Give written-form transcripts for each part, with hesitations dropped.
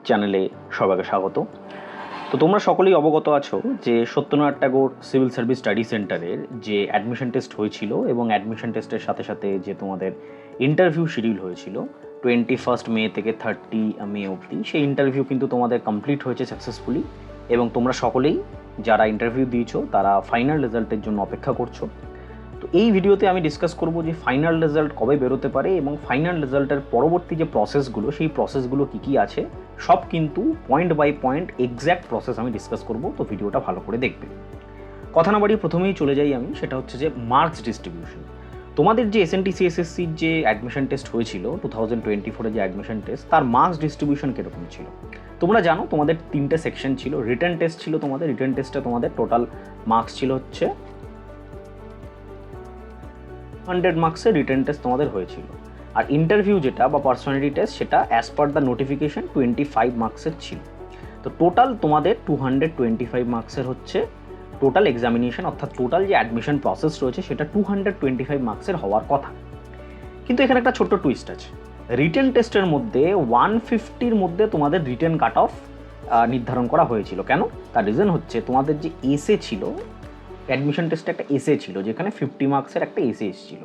চ্যানেলে সবাইকে স্বাগত। তো তোমরা সকলেই অবগত আছো যে Satyanarayan Tagore civil service study সেন্টারের যে অ্যাডমিশন টেস্ট হয়েছিল এবং অ্যাডমিশন টেস্টের সাথে সাথে যে তোমাদের ইন্টারভিউ শিডিউল হয়েছিল 21 মে থেকে 30 মে অবধি, সেই ইন্টারভিউ কিন্তু তোমাদের কমপ্লিট হয়েছে সাকসেসফুলি এবং তোমরা সকলেই যারা ইন্টারভিউ দিয়েছো তারা ফাইনাল রেজাল্টের জন্য অপেক্ষা করছো। তো এই ভিডিওতে আমি ডিসকাস করব যে ফাইনাল রেজাল্ট কবে বেরোতে পারে এবং ফাইনাল রেজাল্টের পরবর্তী যে প্রসেসগুলো সেই প্রসেসগুলো কী কী আছে সব কিন্তু point by point exact process আমি ডিসকাস করব। তো ভিডিওটা ভালো করে দেখবে। কথা না বাড়িয়ে প্রথমেই চলে যাই আমি, সেটা হচ্ছে যে মার্কস ডিস্ট্রিবিউশন। তোমাদের যে এসএনটি সিএসএসসির যে অ্যাডমিশন টেস্ট হয়েছিল 2024 যে অ্যাডমিশন টেস্ট, তার মার্কস ডিস্ট্রিবিউশন কীরকম ছিল তোমরা জানো। তোমাদের 3টে সেকশন ছিল। রিটেন টেস্ট ছিল তোমাদের, রিটেন টেস্টে তোমাদের টোটাল মার্কস ছিল হচ্ছে 100 মার্কসের রিটেন টেস্ট তোমাদের হয়েছিল। আর ইন্টারভিউ যেটা বা পার্সোনালিটি টেস্ট সেটা অ্যাজ পার দ্য নোটিফিকেশন 25 মার্কসের ছিল। তো টোটাল তোমাদের 225 মার্কসের হচ্ছে টোটাল এক্সামিনেশন, অর্থাৎ টোটাল যে অ্যাডমিশন প্রসেস রয়েছে সেটা 225 মার্কসের হওয়ার কথা। কিন্তু এখানে একটা ছোট্ট টুইস্ট আছে। রিটেন টেস্টের মধ্যে 150-র মধ্যে তোমাদের রিটেন কাট অফ নির্ধারণ করা হয়েছিল। কেন? তার রিজন হচ্ছে তোমাদের যে এসে ছিল, অ্যাডমিশন টেস্টে একটা এসে ছিল যেখানে 50 মার্কসের একটা এসে এসেছিল।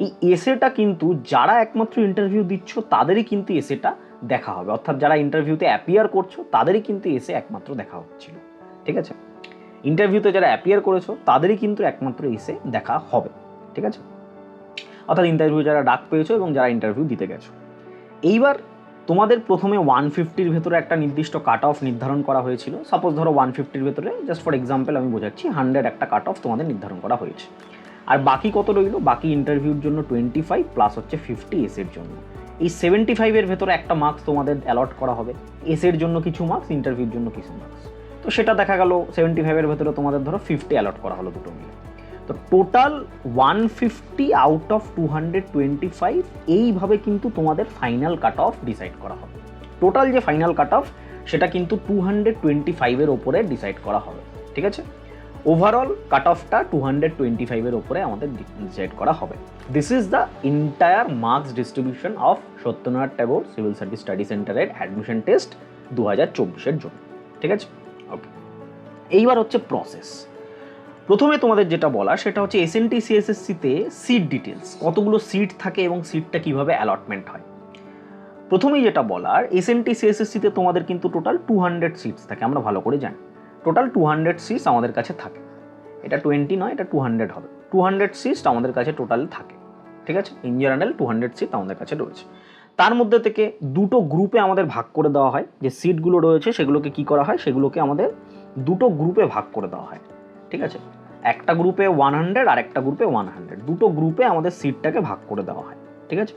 এই এসেটা কিন্তু যারা একমাত্র ইন্টারভিউ দিচ্ছ তাদেরই কিন্তু এসেটা দেখা হবে, অর্থাৎ যারা ইন্টারভিউতে অ্যাপিয়ার করছো তাদেরই কিন্তু এসে একমাত্র দেখা হচ্ছিল। ঠিক আছে? ইন্টারভিউতে যারা অ্যাপিয়ার করেছো তাদেরই কিন্তু একমাত্র এসে দেখা হবে। ঠিক আছে? অর্থাৎ ইন্টারভিউ যারা ডাক পেয়েছো এবং যারা ইন্টারভিউ দিতে গেছো। এইবার তোমাদের প্রথমে 150-র ভেতরে একটা নির্দিষ্ট কাট অফ নির্ধারণ করা হয়েছিল। সাপোজ ধরো 150-র ভেতরে, জাস্ট ফর এক্সাম্পল আমি বোঝাচ্ছি, 100 একটা কাট অফ তোমাদের নির্ধারণ করা হয়েছে। আর বাকি কত রইল? বাকি ইন্টারভিউর জন্য 25 প্লাস হচ্ছে 50 এসের জন্য। এই 75-এর ভেতরে একটা মার্কস তোমাদের অ্যালট করা হবে, এসের জন্য কিছু মার্কস, ইন্টারভিউর জন্য কিছু মার্কস। তো সেটা দেখা গেল 75-এর ভেতরে তোমাদের ধরো 50 অ্যালট করা হলো দুটো মিলে। তো টোটাল 150 আউট অফ 225 এইভাবে কিন্তু তোমাদের ফাইনাল কাট অফ ডিসাইড করা হবে। টোটাল যে ফাইনাল কাট অফ সেটা কিন্তু 225-এর ওপরে ডিসাইড করা হবে। ঠিক আছে? ওভারঅল কাট অফটা 225-এর ওপরে আমাদের ডিসাইড করা হবে। This is the entire marks distribution of Satyanarayan Tagore civil service study সেন্টারের অ্যাডমিশন টেস্ট 2024-এর জন্য। ঠিক আছে? ওকে, এইবার হচ্ছে প্রসেস। প্রথমে তোমাদের যেটা বলা সেটা হচ্ছে এসএনটি সিএসএসসিতে সিট ডিটেলস, কতগুলো সিট থাকে এবং সিটটা কিভাবে অ্যালটমেন্ট হয়। প্রথমেই যেটা বলার, এসএনটি সিএসএসসিতে তোমাদের কিন্তু টোটাল 200 সিটস থাকে, আমরা ভালো করে জানি। টোটাল 200 সিটস আমাদের কাছে থাকে। এটা 20 নয়, এটা 200 হবে। 200 সিটস আমাদের কাছে টোটাল থাকে। ঠিক আছে? ইন জেনারেল 200 সিট আমাদের কাছে রয়েছে। তার মধ্যে থেকে দুটো গ্রুপে আমাদের ভাগ করে দেওয়া হয়। যে সিটগুলো রয়েছে সেগুলোকে কি করা হয়, সেগুলোকে আমাদের দুটো গ্রুপে ভাগ করে দেওয়া হয়। ঠিক আছে? একটা গ্রুপে 100 আর একটা গ্রুপে 100, দুটো গ্রুপে আমাদের সিটটাকে ভাগ করে দেওয়া হয়। ঠিক আছে?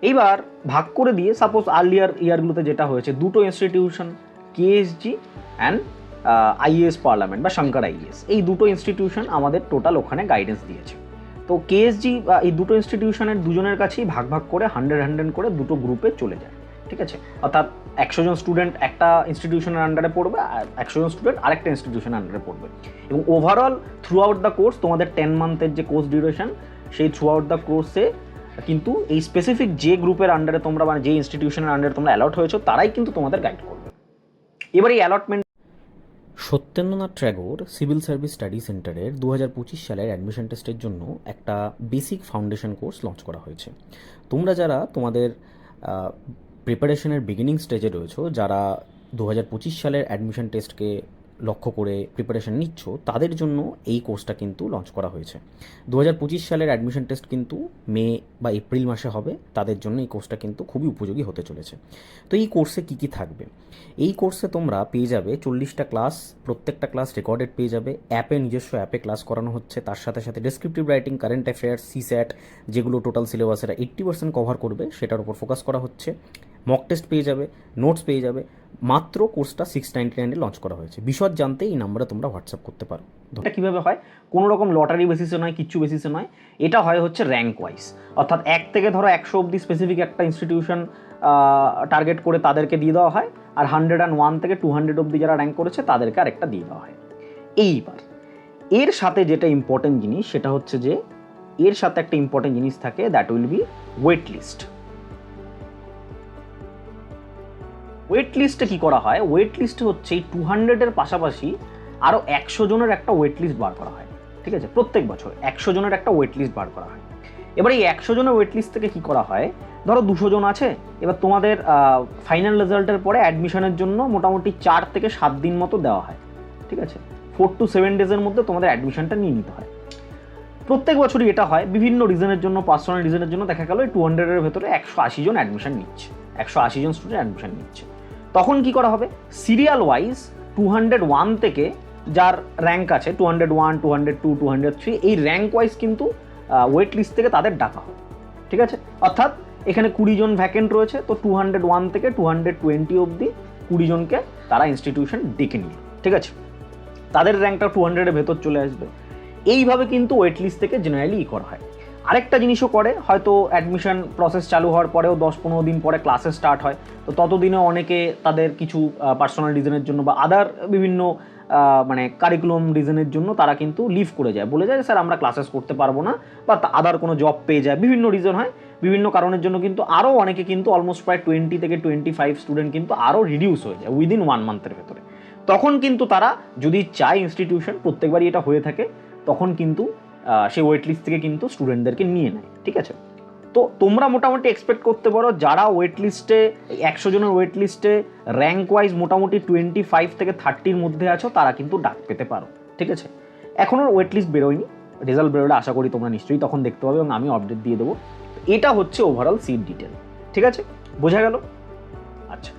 এইবার ভাগ করে দিয়ে সাপোজ আর্লিয়ার ইয়ারগুলোতে যেটা হয়েছে, দুটো ইনস্টিটিউশন কেএসজি অ্যান্ড আইএএস পার্লামেন্ট বা শঙ্কর আইএএস, এই দুটো ইনস্টিটিউশন আমাদের টোটাল ওখানে গাইডেন্স দিয়েছে। তো কেএসজি এই দুটো ইনস্টিটিউশনের দুজনের কাছেই ভাগ ভাগ করে 100 করে দুটো গ্রুপে চলে যায়। ঠিক আছে? অর্থাৎ 100 জন স্টুডেন্ট একটা ইনস্টিটিউশনের আন্ডারে পড়বে আর 100 জন স্টুডেন্ট আরেকটা ইনস্টিটিউশনের আন্ডারে পড়বে। এবং overall through out the course তোমাদের 10 মান্থের যে কোর্স ডিউরেশন, সেই থ্রু আউট দ্য কোর্সে কিন্তু এই স্পেসিফিক যে গ্রুপের আন্ডারে তোমরা মানে যে ইনস্টিটিউশনের আন্ডারে তোমরা অ্যালট হয়েছো তারাই কিন্তু তোমাদের গাইড করবে। এবার এই allotment Satyendranath Tagore civil service study সেন্টারের 2025 সালের অ্যাডমিশন টেস্টের জন্য একটা বেসিক ফাউন্ডেশন কোর্স লঞ্চ করা হয়েছে। তোমরা যারা তোমাদের প্রিপারেশনের বিগিনিং স্টেজে রয়েছো, যারা 2025 সালের অ্যাডমিশন টেস্টকে লক্ষ্য করে প্রিপারেশন নিচ্ছ, তাদের জন্য এই কোর্সটা কিন্তু লঞ্চ করা হয়েছে। 2025 সালের অ্যাডমিশন টেস্ট কিন্তু মে বা এপ্রিল মাসে হবে, তাদের জন্য এই কোর্সটা কিন্তু খুবই উপযোগী হতে চলেছে। তো এই কোর্সে কী কী থাকবে? এই কোর্সে তোমরা পেয়ে যাবে 40টা ক্লাস, প্রত্যেকটা ক্লাস রেকর্ডেড পেয়ে যাবে। নিজস্ব অ্যাপে ক্লাস করানো হচ্ছে। তার সাথে সাথে ডেসক্রিপটিভ রাইটিং, কারেন্ট অ্যাফেয়ার্স, সিস্যাট, যেগুলো টোটাল সিলেবাসের 80% কভার করবে সেটার উপর ফোকাস করা হচ্ছে। মক টেস্ট পেয়ে যাবে, নোটস পেয়ে যাবে। মাত্র কোর্সটা 699-এ লঞ্চ করা হয়েছে। বিশদ জানতে এই নাম্বারে তোমরা হোয়াটসঅ্যাপ করতে পারো। এটা কীভাবে হয়? কোনো রকম লটারি বেসিসে নয়, কিচ্ছু বেসিসে নয়। এটা হয় হচ্ছে র্যাঙ্ক ওয়াইজ, অর্থাৎ 1 থেকে ধরো 100 অবধি স্পেসিফিক একটা ইনস্টিটিউশন টার্গেট করে তাদেরকে দিয়ে দেওয়া হয়। আর 101 থেকে 200 অবধি যারা র্যাঙ্ক করেছে তাদেরকে আরেকটা দিয়ে দেওয়া হয়। এইবার এর সাথে যেটা ইম্পর্টেন্ট জিনিস সেটা হচ্ছে যে এর সাথে একটা ইম্পর্টেন্ট জিনিস থাকে, that will be wait list. Wait লিস্টে কী করা হয়, ওয়েট লিস্টে হচ্ছে এই 200-এর পাশাপাশি আরও 100 জনের একটা ওয়েট লিস্ট বার করা হয়, ঠিক আছে? প্রত্যেক বছর 100 জনের একটা ওয়েট লিস্ট বার করা হয়। এবার এই 100 জনের ওয়েট লিস্ট থেকে কী করা হয়, ধরো 200 জন আছে, এবার তোমাদের ফাইনাল রেজাল্টের পরে অ্যাডমিশনের জন্য মোটামুটি 4 থেকে 7 দিন মতো দেওয়া হয়, ঠিক আছে? 4 to 7 ডেজের মধ্যে তোমাদের অ্যাডমিশনটা নিয়ে নিতে হয়। প্রত্যেক বছরই এটা হয়, বিভিন্ন রিজনের জন্য, পার্সোনাল রিজনের জন্য দেখা গেল এই 200-এর ভেতরে 180 জন অ্যাডমিশন নিচ্ছে, 180 জন স্টুডেন্ট অ্যাডমিশন নিচ্ছে। তখন কি করা হবে, সিরিয়াল ওয়াইজ 201 থেকে যার র্যাঙ্ক আছে 201, 202, 203, এই র্যাঙ্ক ওয়াইজ কিন্তু ওয়েট লিস্ট থেকে তাদের ডাকা হবে, ঠিক আছে? অর্থাৎ এখানে 20 জন ভ্যাকেন্ট রয়েছে, তো 201 থেকে 220 অবধি 20 জনকে তারা ইনস্টিটিউশন ডেকে নিল, ঠিক আছে? তাদের র্যাঙ্কটা 200-এর ভেতর চলে আসবে। এইভাবে কিন্তু ওয়েট লিস্ট থেকে জেনারেলি করা হয়। আরেকটা জিনিসও করে, হয়তো অ্যাডমিশন প্রসেস চালু হওয়ার পরেও 10-15 দিন পরে ক্লাসেস স্টার্ট হয়, তো ততদিনে অনেকে তাদের কিছু পার্সোনাল রিজনের জন্য বা আদার বিভিন্ন মানে কারিকুলাম রিজনের জন্য তারা কিন্তু লিভ করে যায়, বলে যায় স্যার আমরা ক্লাসেস করতে পারবো না, বা আদার কোনো জব পেয়ে যায়, বিভিন্ন রিজন হয়, বিভিন্ন কারণের জন্য কিন্তু আরও অনেকে কিন্তু অলমোস্ট প্রায় 20 থেকে 25 স্টুডেন্ট কিন্তু আরও রিডিউস হয়ে যায় উইদিন 1 মান্থের ভেতরে। তখন কিন্তু তারা যদি চায়, ইনস্টিটিউশন প্রত্যেকবারই এটা হয়ে থাকে, তখন কিন্তু সেই ওয়েট লিস্ট থেকে কিন্তু স্টুডেন্টদেরকে নিয়ে নেয়, ঠিক আছে? তো তোমরা মোটামুটি এক্সপেক্ট করতে পারো যারা ওয়েট লিস্টে 100 জনের ওয়েট লিস্টে র্যাঙ্ক ওয়াইজ মোটামুটি 25 থেকে 30-র মধ্যে আছো, তারা কিন্তু ডাক পেতে পারো, ঠিক আছে? এখনও ওয়েট লিস্ট বেরোয়নি, রেজাল্ট বেরোলে আশা করি তোমরা নিশ্চয়ই তখন দেখতে পাবে এবং আমি আপডেট দিয়ে দেবো। এটা হচ্ছে ওভারঅল সিট ডিটেল, ঠিক আছে? বোঝা গেল? আচ্ছা,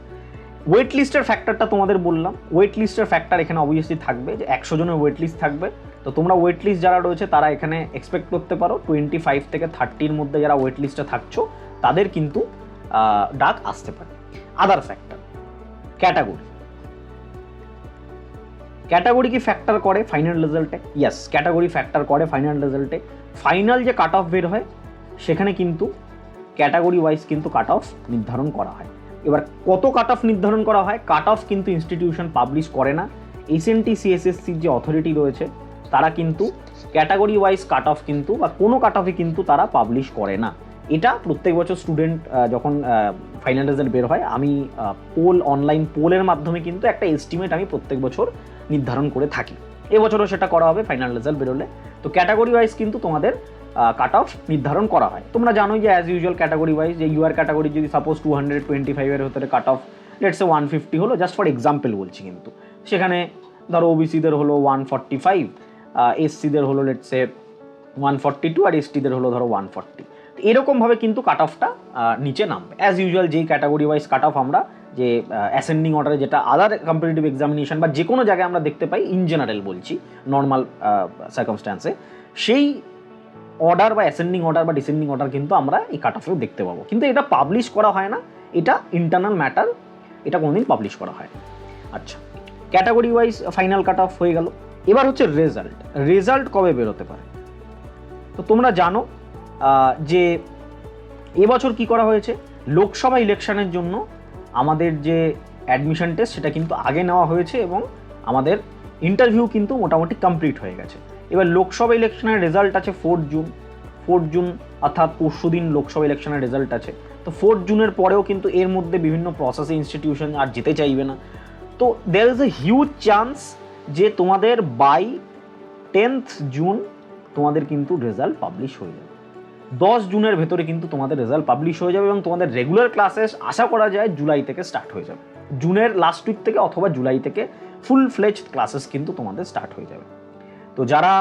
ওয়েট লিস্টের ফ্যাক্টরটা তোমাদের বললাম। ওয়েট লিস্টের ফ্যাক্টর এখানে অবভিয়াসলি থাকবে, যে 100 জনের ওয়েট লিস্ট থাকবে, তো তোমরা ওয়েট লিস্ট যারা রয়েছে তারা এখানে এক্সপেক্ট করতে পারো 25 থেকে 30-র মধ্যে যারা ওয়েট লিস্টে থাকছো তাদের কিন্তু ডাক আসতে পারে। আদার ফ্যাক্টর, ক্যাটাগরি। ক্যাটাগরি কি ফ্যাক্টর করে ফাইনাল রেজাল্টে? ইয়েস, ক্যাটাগরি ফ্যাক্টর করে ফাইনাল রেজাল্টে। ফাইনাল যে কাট অফ বের হয় সেখানে কিন্তু ক্যাটাগরি ওয়াইজ কিন্তু কাট অফ নির্ধারণ করা হয়। এবার কত কাট অফ নির্ধারণ করা হয়, কাট অফ কিন্তু ইনস্টিটিউশন পাবলিশ করে না। এসএনটি সিএসএসসির যে অথরিটি রয়েছে তারা কিন্তু ক্যাটাগরি ওয়াইজ কাট অফ কিন্তু বা কোনো কাট অফই কিন্তু তারা পাবলিশ করে না। এটা প্রত্যেক বছর স্টুডেন্ট যখন ফাইনাল রেজাল্ট বের হয়, আমি অনলাইন পোলের মাধ্যমে কিন্তু একটা এস্টিমেট আমি প্রত্যেক বছর নির্ধারণ করে থাকি। এবছরও সেটা করা হবে ফাইনাল রেজাল্ট বেরোলে। তো ক্যাটাগরি ওয়াইজ কিন্তু তোমাদের কাট অফ নির্ধারণ করা হয়। তোমরা জানোই যে অ্যাজ ইউজুয়াল ক্যাটাগরি ওয়াইজ, যে ইউআর ক্যাটাগরি যদি সাপোজ 225-এর ভেতরে কাট অফ লেটস সে 150 হলো, জাস্ট ফর এক্সাম্পল বলছি, কিন্তু সেখানে ধরো ওবিসিদের হলো 145, এসসিদের হলো লেটস সে 142, আর এসটিদের হলো ধরো 140। এরকমভাবে কিন্তু কাট অফটা নিচে নামবে। অ্যাজ ইউজুয়াল যেই ক্যাটাগরি ওয়াইজ কাট অফ আমরা যে অ্যাসেন্ডিং অর্ডারে যেটা আদার কম্পিটিটিভ এক্সামিনেশন বা যে কোনো জায়গায় আমরা দেখতে পাই, ইন জেনারেল বলছি, নর্মাল সার্কামস্ট্যান্সে, সেই অর্ডার বা অ্যাসেন্ডিং অর্ডার বা ডিসেন্ডিং অর্ডার কিন্তু আমরা এই কাট অফেও দেখতে পাবো। কিন্তু এটা পাবলিশ করা হয় না, এটা ইন্টারনাল ম্যাটার, এটা কোনোদিন পাবলিশ করা হয় না। আচ্ছা, category wise final cut off হয়ে গেল। এবার হচ্ছে রেজাল্ট। রেজাল্ট কবে বেরোতে পারে? তো তোমরা জানো যে এবছর কি করা হয়েছে, লোকসভা ইলেকশনের জন্য আমাদের যে অ্যাডমিশন টেস্ট সেটা কিন্তু আগে নেওয়া হয়েছে এবং আমাদের ইন্টারভিউ কিন্তু মোটামুটি কমপ্লিট হয়ে গেছে। এবার লোকসভা ইলেকশনের রেজাল্ট আছে 4 জুন, অর্থাৎ পরশু দিন লোকসভা ইলেকশনের রেজাল্ট আছে। তো 4 জুনের পরেও কিন্তু এর মধ্যে বিভিন্ন প্রসেসে ইনস্টিটিউশন আর যেতে চাইবে না। তো there is a huge chance যে তোমাদের বাই 10th জুন তোমাদের কিন্তু রেজাল্ট পাবলিশ হয়ে যাবে। 10 জুনের ভেতরে কিন্তু তোমাদের রেজাল্ট পাবলিশ হয়ে যাবে এবং তোমাদের রেগুলার ক্লাসেস আশা করা যায় জুলাই থেকে স্টার্ট হয়ে যাবে। জুনের লাস্ট উইক থেকে অথবা জুলাই থেকে ফুল ফ্লেজড ক্লাসেস কিন্তু তোমাদের স্টার্ট হয়ে যাবে। তো যারা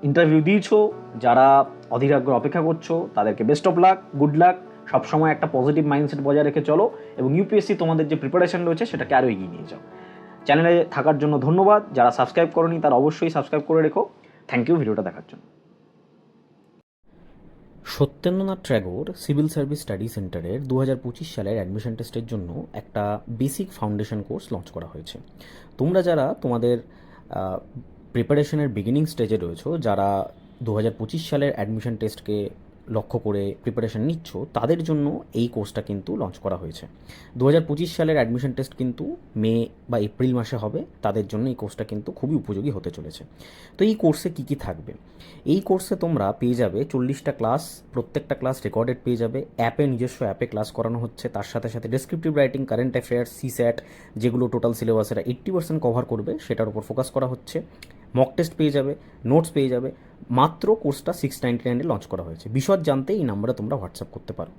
ইন্টারভিউ দিয়েছো, যারা অধীর আগ্রহে অপেক্ষা করছো, তাদেরকে best of luck, good luck. সবসময় একটা পজিটিভ মাইন্ডসেট বজায় রেখে চলো এবং ইউপিএসসি তোমাদের যে প্রিপারেশন রয়েছে সেটাকে আরও এগিয়ে নিয়ে যাও। চ্যানেলে থাকার জন্য ধন্যবাদ। যারা সাবস্ক্রাইব করোনি তারা অবশ্যই সাবস্ক্রাইব করে রেখো। থ্যাংক ইউ ভিডিওটা দেখার জন্য। Satyendranath Tagore civil service study সেন্টারের 2025 সালের অ্যাডমিশন টেস্টের জন্য একটা বেসিক ফাউন্ডেশন কোর্স লঞ্চ করা হয়েছে। তোমরা যারা তোমাদের প্রিপারেশনের বিগিনিং স্টেজে রয়েছো, যারা 2025 সালের অ্যাডমিশন টেস্টকে লক্ষ্য করে প্রিপারেশন নিচ্ছ তাদের জন্য এই কোর্সটা কিন্তু লঞ্চ করা হয়েছে। 2025 সালের অ্যাডমিশন টেস্ট কিন্তু মে বা এপ্রিল মাসে হবে, তাদের জন্য এই কোর্সটা কিন্তু খুবই উপযোগী হতে চলেছে। তো এই কোর্সে কী কী থাকবে? এই কোর্সে তোমরা পেয়ে যাবে 40টা ক্লাস, প্রত্যেকটা ক্লাস রেকর্ডেড পেয়ে যাবে, নিজস্ব অ্যাপে ক্লাস করানো হচ্ছে, তার সাথে সাথে ডেসক্রিপটিভ রাইটিং, কারেন্ট অ্যাফেয়ার্স, সিস্যাট, যেগুলো টোটাল সিলেবাসেরা 80% কভার করবে সেটার উপর ফোকাস করা হচ্ছে। মক টেস্ট পেয়ে যাবে, নোটস পেয়ে যাবে। মাত্র কোর্সটা 699 লঞ্চ করা হয়েছে। বিশদ জানতে এই নাম্বারে তোমরা হোয়াটসঅ্যাপ করতে পারো।